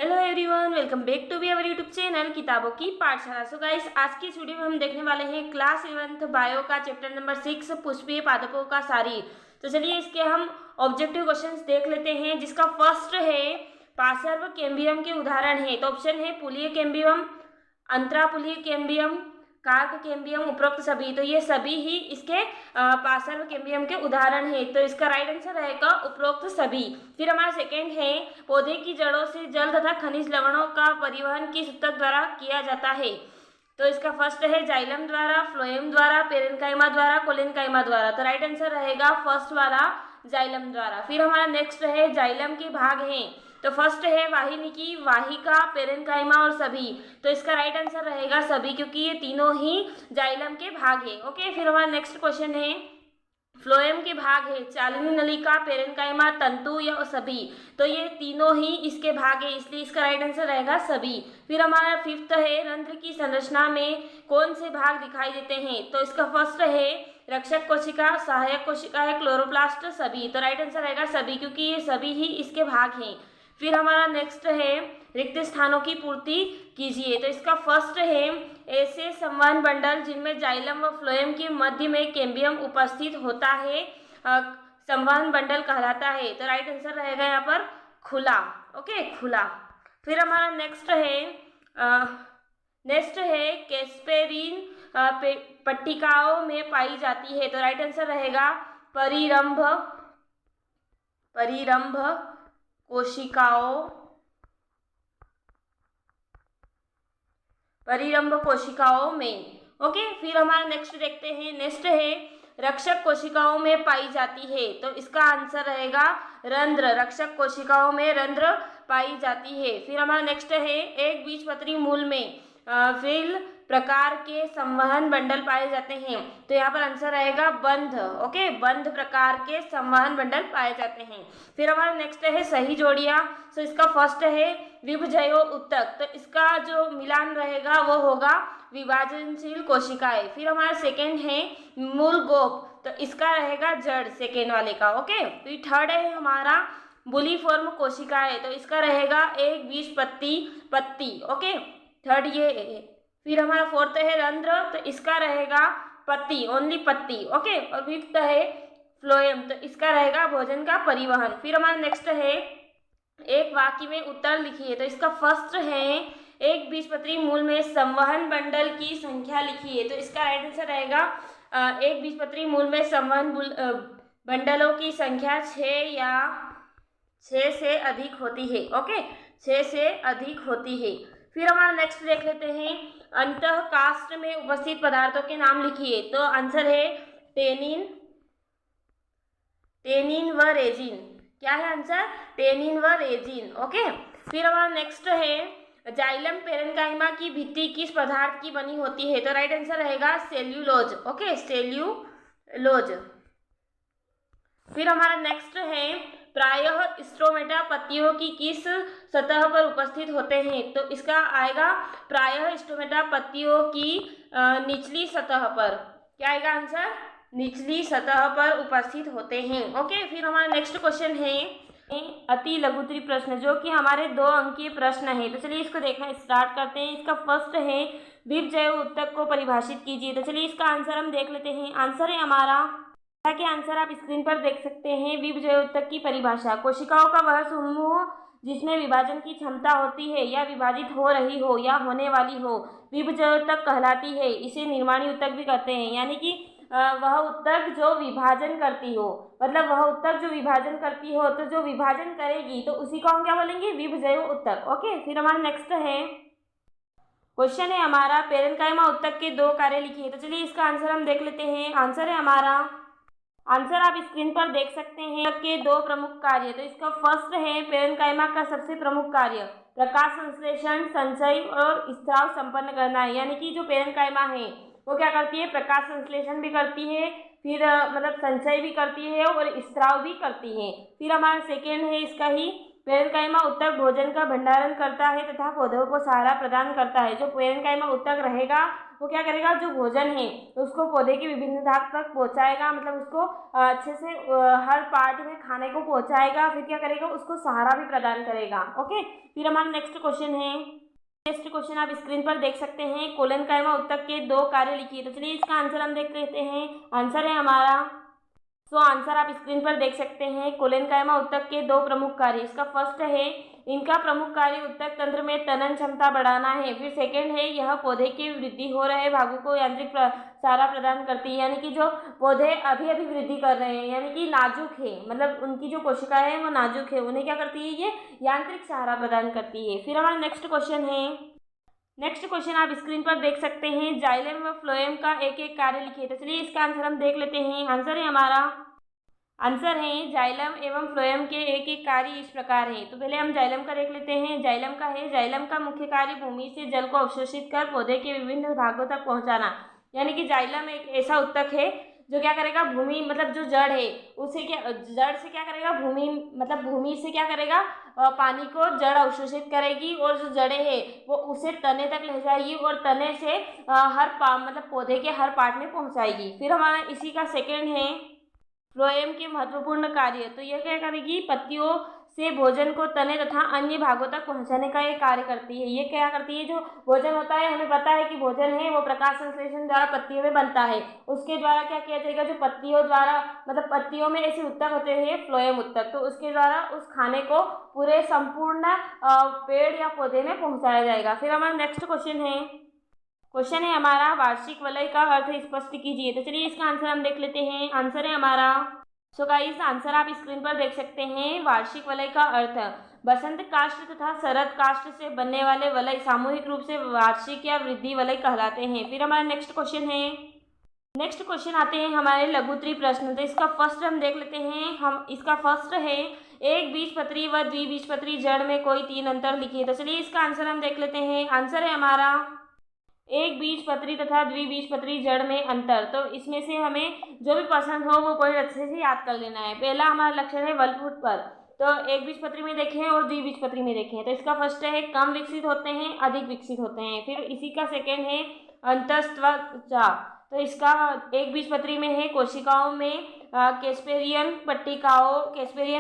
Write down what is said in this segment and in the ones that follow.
Hello everyone, welcome back to be our YouTube channel किताबों की पाठशाला। सो गाइस, आज की इस वीडियो में हम देखने वाले हैं क्लास 11th बायो का चैप्टर नंबर 6 पुष्पीय पादपों का सारी। तो चलिए इसके हम ऑब्जेक्टिव क्वेश्चंस देख लेते हैं, जिसका फर्स्ट है पार्श्व कैम्बियम के उदाहरण है। तो ऑप्शन है पुलीय कैम्बियम, अंतरापुलीय कैम्बियम, कार्क कैम्बियम, उपरोक्त सभी। तो ये सभी ही इसके पार्श्व कैम्बियम के उदाहरण है। तो इसका राइट आंसर रहेगा उपरोक्त सभी। फिर हमारा सेकंड है पौधे की जड़ों से जल तथा खनिज लवणों का परिवहन किस ऊतक द्वारा किया जाता है। तो इसका फर्स्ट है जाइलम द्वारा, फ्लोएम द्वारा, पेरेन्काइमा द्वारा, कोलेनकाइमा द्वारा। तो राइट आंसर रहेगा फर्स्ट वाला जाइलम द्वारा। फिर हमारा नेक्स्ट है जाइलम के भाग हैं। तो फर्स्ट है वाहिनिकी, वाहिका, पेरेन्काइमा और सभी। तो इसका राइट आंसर रहेगा सभी, क्योंकि ये तीनों ही जाइलम के भाग है। ओके, फिर हमारा नेक्स्ट क्वेश्चन है फ्लोएम के भाग है चालिनी नलिका, पेरेन्काइमा, तंतु या सभी। तो ये तीनों ही इसके भाग है, इसलिए इसका राइट आंसर रहेगा सभी। फिर हमारा फिफ्थ है रंध्र की संरचना में कौन से भाग दिखाई देते हैं। तो इसका फर्स्ट है रक्षक कोशिका, सहायक कोशिका है, क्लोरोप्लास्ट, सभी। तो राइट आंसर रहेगा सभी, क्योंकि ये सभी ही इसके भाग हैं। फिर हमारा नेक्स्ट है रिक्त स्थानों की पूर्ति कीजिए। तो इसका फर्स्ट है ऐसे संवहन बंडल जिनमें जाइलम व फ्लोएम के मध्य में कैम्बियम उपस्थित होता है संवहन बंडल कहलाता है। तो राइट आंसर रहेगा यहाँ पर खुला। ओके, खुला। फिर हमारा नेक्स्ट है कैस्पेरिन पट्टिकाओं में पाई जाती है। तो राइट आंसर रहेगा परिरंभ कोशिकाओं में। ओके, फिर हमारा नेक्स्ट देखते हैं। नेक्स्ट है रक्षक कोशिकाओं में पाई जाती है। तो इसका आंसर रहेगा रंध्र, रक्षक कोशिकाओं में रंध्र पाई जाती है। फिर हमारा नेक्स्ट है एक बीजपत्री मूल में व्हील प्रकार के संवहन बंडल पाए जाते हैं। तो यहाँ पर आंसर रहेगा बंध। ओके, बंध प्रकार के संवहन बंडल पाए जाते हैं। फिर हमारा नेक्स्ट है सही जोड़ियाँ। तो इसका फर्स्ट है विभजयो उत्तक। तो इसका जो मिलान रहेगा वो होगा विभाजनशील कोशिकाएं। फिर हमारा सेकेंड है मूल गोप। तो इसका रहेगा जड़, सेकेंड वाले का। ओके, फिर थर्ड है हमारा बुलीफॉर्म कोशिकाएं। तो इसका रहेगा एक बीजपत्री पत्ती। ओके, थर्ड ये है। फिर हमारा फोर्थ है रंध्र। तो इसका रहेगा पत्ती, ओनली पत्ती। ओके, और फिफ्थ है फ्लोएम। तो इसका रहेगा भोजन का परिवहन। फिर हमारा नेक्स्ट है एक वाक्य में उत्तर लिखिए। तो इसका फर्स्ट है एक बीजपत्री मूल में संवहन बंडल की संख्या लिखिए। तो इसका राइट आंसर रहेगा एक बीजपत्री मूल में संवहन बंडलों की संख्या 6 से अधिक होती है। ओके, 6 से अधिक होती है। फिर हमारा नेक्स्ट देख लेते हैं अंतः काष्ठ में उपस्थित पदार्थों के नाम लिखिए। तो आंसर है टेनिन व रेजिन। क्या है आंसर? टेनिन व रेजिन। ओके, फिर हमारा नेक्स्ट है जाइलम पेरेन्काइमा की भित्ति किस पदार्थ की बनी होती है। तो राइट आंसर रहेगा सेल्यूलोज। Okay, cellulose. फिर हमारा नेक्स्ट है प्रायः स्ट्रोमेटा पत्तियों की किस सतह पर उपस्थित होते हैं। तो इसका आएगा प्रायः स्ट्रोमेटा पत्तियों की निचली सतह पर। क्या आएगा आंसर? निचली सतह पर उपस्थित होते हैं। ओके, फिर हमारा नेक्स्ट क्वेश्चन है अति लघुत्तरी प्रश्न, जो कि हमारे 2 अंकीय प्रश्न है। तो चलिए इसको देखना स्टार्ट करते हैं। इसका फर्स्ट है विभजयो उत्तक को परिभाषित कीजिए। तो चलिए इसका आंसर हम देख लेते हैं। आंसर है हमारा के आंसर आप स्क्रीन पर देख सकते हैं। विभजयोत्तक की परिभाषा कोशिकाओं का वह समूह जिसमें विभाजन की क्षमता होती है या विभाजित हो रही हो या होने वाली हो, विभजयोत्तक कहलाती है। इसे निर्माणी उत्तक भी कहते हैं, यानी कि वह उत्तक जो विभाजन करती हो, मतलब वह उत्तक जो विभाजन करती हो, तो जो विभाजन करेगी तो उसी को हम क्या बोलेंगे? विभजयो उत्तक। ओके, फिर हमारा नेक्स्ट है क्वेश्चन है हमारा पेरेन्काइमा उत्तक के 2 कार्य लिखिए। तो चलिए इसका आंसर हम देख लेते हैं। आंसर है हमारा आंसर आप स्क्रीन पर देख सकते हैं के 2 प्रमुख कार्य। तो इसका फर्स्ट है पेरेन्काइमा का सबसे प्रमुख कार्य प्रकाश संश्लेषण, संचय और स्त्राव संपन्न करना है। यानी कि जो पेरेन्काइमा है वो क्या करती है? प्रकाश संश्लेषण भी करती है, फिर मतलब संचय भी करती है और स्त्राव भी करती है। फिर हमारा सेकेंड है इसका ही पेरेन्काइमा उत्तक भोजन का भंडारण करता है तथा पौधों को सहारा प्रदान करता है। जो पेरेन्काइमा उत्तक रहेगा वो क्या करेगा, जो भोजन है उसको पौधे के विभिन्न भाग तक पहुंचाएगा, मतलब उसको अच्छे से हर पार्ट में खाने को पहुंचाएगा। फिर क्या करेगा, उसको सहारा भी प्रदान करेगा। ओके, फिर हमारा नेक्स्ट क्वेश्चन है। नेक्स्ट क्वेश्चन आप स्क्रीन पर देख सकते हैं। कोलेनकाइमा उत्तक के 2 कार्य लिखिए। तो चलिए इसका आंसर हम देख लेते हैं। आंसर है हमारा, आंसर आप स्क्रीन पर देख सकते हैं। कोलेनकाइमा उत्तक के 2 प्रमुख कार्य। इसका फर्स्ट है, इनका प्रमुख कार्य उत्तक तंत्र में तनन क्षमता बढ़ाना है। फिर सेकंड है, यह पौधे की वृद्धि हो रहे भागों को यांत्रिक सहारा प्रदान करती है, यानी कि जो पौधे अभी अभी वृद्धि कर रहे हैं, यानी कि नाजुक है, मतलब उनकी जो कोशिकाएं हैं वो नाजुक है, उन्हें क्या करती है, ये यांत्रिक सहारा प्रदान करती है। फिर हमारा नेक्स्ट क्वेश्चन है। नेक्स्ट क्वेश्चन आप स्क्रीन पर देख सकते हैं। जाइलम व फ्लोएम का एक एक कार्य लिखिए। तो चलिए इसका आंसर हम देख लेते हैं। आंसर है हमारा, आंसर है जाइलम एवं फ्लोएम के एक एक कार्य इस प्रकार है। तो पहले हम जाइलम का देख लेते हैं। जाइलम का है, जाइलम का मुख्य कार्य भूमि से जल को अवशोषित कर पौधे के विभिन्न भागों तक पहुंचाना, यानी कि जाइलम एक ऐसा उत्तक है जो क्या करेगा, भूमि मतलब जो जड़ है उसे क्या, जड़ से क्या करेगा, भूमि मतलब भूमि से क्या करेगा, पानी को जड़ अवशोषित करेगी और जो जड़ें है वो उसे तने तक ले जाएगी और तने से मतलब पौधे के हर पार्ट में पहुंचाएगी। फिर हमारा इसी का सेकंड है फ्लोएम के महत्वपूर्ण कार्य। तो यह क्या करेगी, पत्तियों से भोजन को तने तथा अन्य भागों तक पहुंचाने का ये कार्य करती है। ये क्या करती है, जो भोजन होता है, हमें पता है कि भोजन है वो प्रकाश संश्लेषण द्वारा पत्तियों में बनता है, उसके द्वारा क्या किया जाएगा, जो पत्तियों द्वारा मतलब पत्तियों में ऐसे उत्तक होते हैं फ्लोएम उत्तक, तो उसके द्वारा उस खाने को पूरे संपूर्ण पेड़ या पौधे में पहुँचाया जाएगा। फिर हमारा नेक्स्ट क्वेश्चन है हमारा, वार्षिक वलय का अर्थ स्पष्ट कीजिए। तो चलिए इसका आंसर हम देख लेते हैं। आंसर है हमारा, गाइस आंसर आप स्क्रीन पर देख सकते हैं। वार्षिक वलय का अर्थ बसंत काष्ठ तथा शरद काष्ठ से बनने वाले वलय सामूहिक रूप से वार्षिक या वृद्धि वलय कहलाते हैं। फिर हमारा नेक्स्ट क्वेश्चन आते हैं हमारे लघुत्री प्रश्न। तो इसका फर्स्ट हम देख लेते हैं। हम इसका फर्स्ट है, एक बीजपत्री व द्विबीजपत्री जड़ में कोई 3 अंतर लिखिए। तो चलिए इसका आंसर हम देख लेते हैं। आंसर है हमारा, एक बीजपत्री तथा द्विबीजपत्री जड़ में अंतर। तो इसमें से हमें जो भी पसंद हो वो कोई अच्छे से याद कर लेना है। पहला हमारा लक्षण है बलफुट पर, तो एक बीजपत्री में देखें और द्विबीजपत्री में देखें। तो इसका फर्स्ट है, कम विकसित होते हैं, अधिक विकसित होते हैं। फिर इसी का सेकेंड है अंतस्त्वचा। तो इसका एक बीजपत्री में है, कोशिकाओं में कैस्पेरियन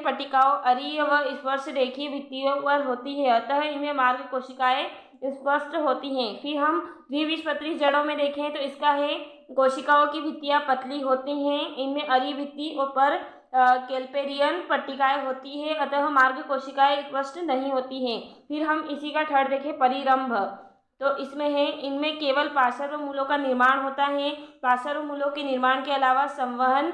पट्टिकाओं अरीय व स्पर्श रेखीय भित्तियों पर होती है, अतः इनमें मार्ग कोशिकाएं स्पष्ट होती हैं। फिर हम द्विबीजपत्री जड़ों में देखें तो इसका है, कोशिकाओं की भित्तियां पतली होती हैं, इनमें अरीय भित्ति पर कैल्पेरियन पट्टिकाएं होती है, अतः मार्ग कोशिकाएं स्पष्ट नहीं होती हैं। फिर हम इसी का थर्ड देखें, परिरंभ। तो इसमें है, इनमें केवल पार्श्व मूलों का निर्माण होता है। पार्श्व मूलों के निर्माण के अलावा संवहन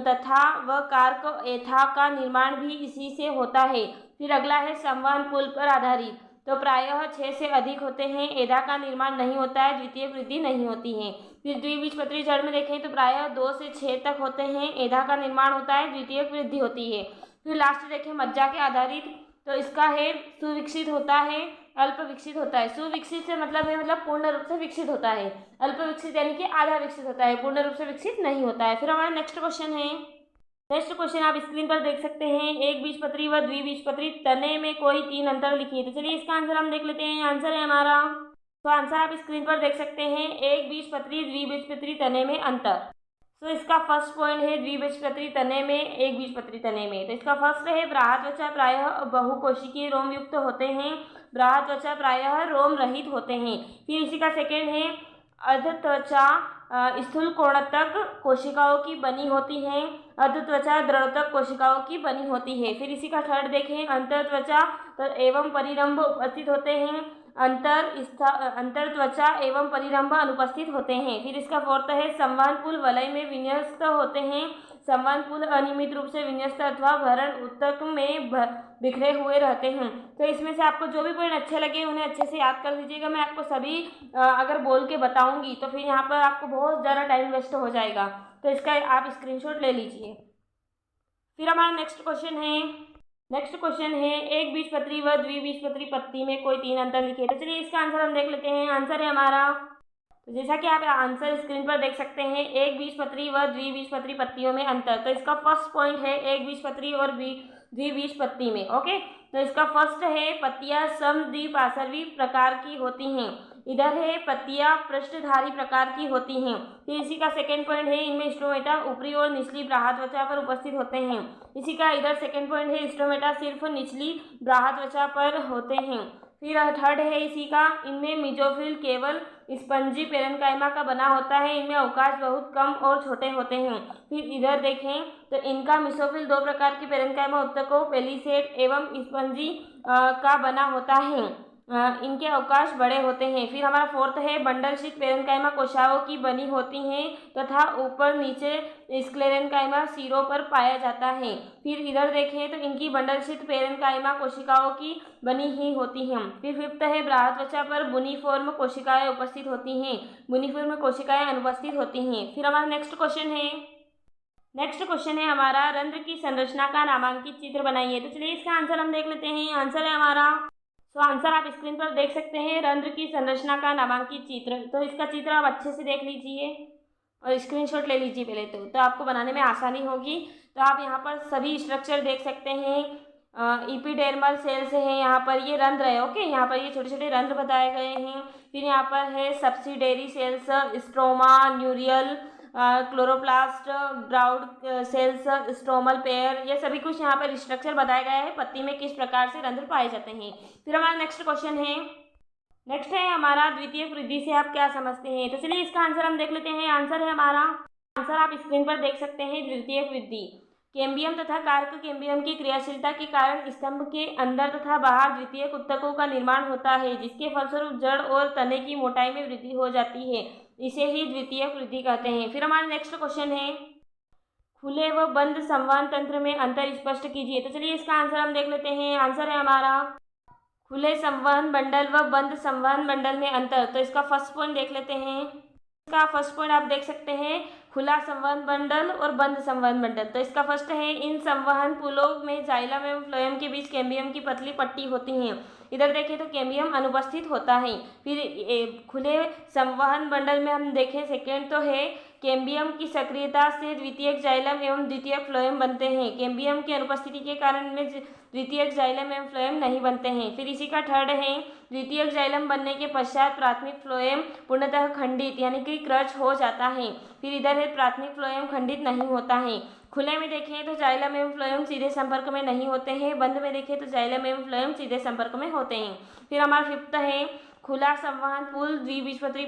तथा व कारक एथा का निर्माण भी इसी से होता है। फिर अगला है संवहन पुल पर आधारित। तो प्रायः 6 से अधिक होते हैं, एधा का निर्माण नहीं होता है, द्वितीय वृद्धि नहीं होती है। फिर द्विबीजपत्री जड़ में देखें तो प्रायः 2 से 6 तक होते हैं, एधा का निर्माण होता है, द्वितीय वृद्धि होती है। फिर लास्ट देखें मज्जा के आधारित। तो इसका है, सुविकसित होता है, अल्प विकसित होता है। सुविकसित से मतलब है मतलब पूर्ण रूप से विकसित होता है, अल्प विकसित यानी कि आधा विकसित होता है, पूर्ण रूप से विकसित नहीं होता है। फिर हमारा नेक्स्ट क्वेश्चन आप स्क्रीन पर देख सकते हैं। एक बीजपत्री व द्विबीजपत्री तने में कोई 3 अंतर लिखिए। तो चलिए इसका आंसर हम देख लेते हैं। आंसर है हमारा, तो आंसर आप स्क्रीन पर देख सकते हैं, एक बीजपत्री द्विबीजपत्री तने में अंतर। तो इसका फर्स्ट पॉइंट है द्विबीजपत्री तने में, एक बीजपत्री तने में। तो इसका फर्स्ट है, ब्राह्यत्वचा प्रायः बहुकोशिकीय रोम युक्त होते हैं, ब्राह्यत्वचा प्रायः रोम रहित होते हैं। फिर इसी का सेकेंड है, अर्धत्वचा स्थूल कोणतक कोशिकाओं की बनी होती है, अर्धत्वचा दृढ़तक कोशिकाओं की बनी होती है। फिर इसी का थर्ड देखें, अंतर्त्वचा एवं परिरंभ उपस्थित होते हैं, अंतर्त्वचा एवं परिरंभ अनुपस्थित होते हैं। फिर इसका फोर्थ है, संवहन पुल वलय में विन्यस्त होते हैं, संवहन पुल अनियमित रूप से विन्यस्त अथवा भरण उत्तक में बिखरे हुए रहते हैं। तो इसमें से आपको जो भी पॉइंट अच्छे लगे उन्हें अच्छे से याद कर लीजिएगा। मैं आपको सभी अगर बोल के बताऊंगी तो फिर यहाँ पर आपको बहुत ज़्यादा टाइम वेस्ट हो जाएगा, तो इसका आप स्क्रीनशॉट ले लीजिए। फिर हमारा नेक्स्ट क्वेश्चन है, एक बीजपत्री व द्विबीजपत्री पत्ती में कोई 3 अंतर लिखिए। तो चलिए इसका आंसर हम देख लेते हैं। आंसर है हमारा, तो जैसा कि आप आंसर स्क्रीन पर देख सकते हैं, एक बीजपत्री व द्विबीजपत्री पत्तियों में अंतर। तो इसका फर्स्ट पॉइंट है, एक बीजपत्री और द्विबीजपत्री में। ओके, तो इसका फर्स्ट है पत्तियां समद्विपार्श्वी प्रकार की होती हैं। इधर है पत्तियां पृष्ठधारी प्रकार की होती हैं। फिर इसी का सेकंड पॉइंट है इनमें स्टोमेटा ऊपरी और निचली बाह्य त्वचा पर उपस्थित होते हैं। इसी का इधर सेकंड पॉइंट है स्टोमेटा सिर्फ निचली बाह्य त्वचा पर होते हैं। फिर थर्ड है इसी का इनमें मेसोफिल केवल स्पंजी पेरेन्काइमा का बना होता है। इनमें अवकाश बहुत कम और छोटे होते हैं। फिर इधर देखें तो इनका मेसोफिल दो प्रकार की पेरेन्काइमा उत्तकों पेलिसेड एवं स्पंजी का बना होता है। इनके अवकाश बड़े होते हैं। फिर हमारा फोर्थ है बंडल शीट पेरेन्काइमा कोशिकाओं की बनी होती हैं तथा ऊपर नीचे स्क्लेरेन्काइमा सिरों पर पाया जाता है। फिर इधर देखें तो इनकी बंडल शीट पेरेन्काइमा कोशिकाओं की बनी ही होती हैं। फिर फिफ्थ है बाह्य त्वचा पर बुनिफॉर्म कोशिकाएं उपस्थित होती हैं। बुनिफॉर्म कोशिकाएं अनुपस्थित होती हैं। फिर हमारा नेक्स्ट क्वेश्चन है हमारा रंध्र की संरचना का नामांकित चित्र बनाइए। तो चलिए इसका आंसर हम देख लेते हैं। आंसर है हमारा आंसर आप स्क्रीन पर देख सकते हैं रंध्र की संरचना का नामांकित चित्र। तो इसका चित्र आप अच्छे से देख लीजिए और स्क्रीनशॉट ले लीजिए पहले तो आपको बनाने में आसानी होगी। तो आप यहाँ पर सभी स्ट्रक्चर देख सकते हैं। इपिडेर्मल सेल्स है, यहाँ पर ये रंध्र है। ओके, यहाँ पर ये छोटे छोटे रंध्र बताए गए हैं। फिर यहाँ पर है सब्सिडरी सेल्स, स्ट्रोमा, न्यूरियल, chloroplast, ground cells, stomal pair, ये सभी कुछ यहाँ पर स्ट्रक्चर बताया गया है पत्ती में किस प्रकार से रंध्र पाए जाते हैं। फिर हमारा नेक्स्ट है हमारा द्वितीयक वृद्धि से आप क्या समझते हैं। तो चलिए इसका आंसर हम देख लेते हैं। आंसर है हमारा आंसर आप स्क्रीन पर देख सकते हैं। द्वितीयक वृद्धि कैम्बियम तथा कारक कैम्बियम की क्रियाशीलता के कारण स्तंभ के अंदर तथा बाहर द्वितीयक उत्तकों का निर्माण होता है, जिसके फलस्वरूप जड़ और तने की मोटाई में वृद्धि हो जाती है। इसे ही द्वितीयक वृद्धि कहते हैं। फिर हमारा नेक्स्ट क्वेश्चन है खुले व बंद संवहन तंत्र में अंतर स्पष्ट कीजिए। तो चलिए इसका आंसर हम देख लेते हैं। आंसर है हमारा खुले संवहन मंडल व बंद संवहन मंडल में अंतर। तो इसका फर्स्ट पॉइंट देख लेते हैं। इसका फर्स्ट पॉइंट आप देख सकते हैं खुला संवहन मंडल और बंद संवहन मंडल। तो इसका फर्स्ट है इन संवहन पुलों में जाइलम एवं फ्लोएम के बीच कैम्बियम की पतली पट्टी होती है। इधर देखें तो कैम्बियम अनुपस्थित होता है। फिर खुले संवहन मंडल में हम देखें सेकेंड तो है कैम्बियम की सक्रियता से द्वितीयक जाइलम एवं द्वितीयक फ्लोएम बनते हैं। कैम्बियम की अनुपस्थिति के कारण में द्वितीयक जाइलम एवं फ्लोएम नहीं बनते हैं। फिर इसी का थर्ड है द्वितीयक जाइलम बनने के पश्चात प्राथमिक फ्लोएम पूर्णतः खंडित यानी कि क्रच हो जाता है। फिर इधर है प्राथमिक फ्लोएम खंडित नहीं होता है। खुले में देखें तो जाइलम एवं फ्लोएम सीधे संपर्क में नहीं होते हैं। बंद में देखें तो जाइलम एवं फ्लोएम सीधे संपर्क में होते हैं। फिर हमारा फिफ्थ है खुला संवहन पुल द्विबीजपत्री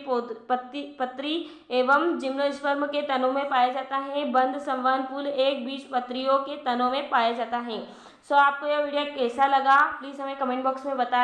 पत्री एवं जिम्नोस्पर्म के तनों में पाया जाता है। बंद संवहन पुल एक बीजपत्रियों के तनों में पाया जाता है। सो आपको यह वीडियो कैसा लगा प्लीज़ हमें कमेंट बॉक्स में बताएं।